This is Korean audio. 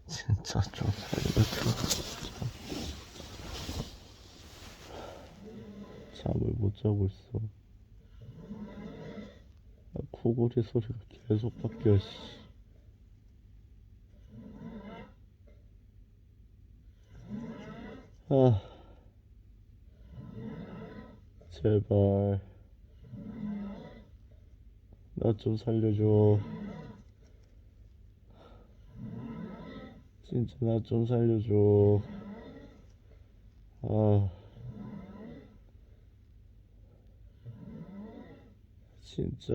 진짜 좀 살려줘. 잠을 못 자고 있어. 코골이 소리가 계속 바뀌어, 씨. 아, 제발. 나 좀 살려줘. 진짜 나 좀 살려줘. 아, 진짜.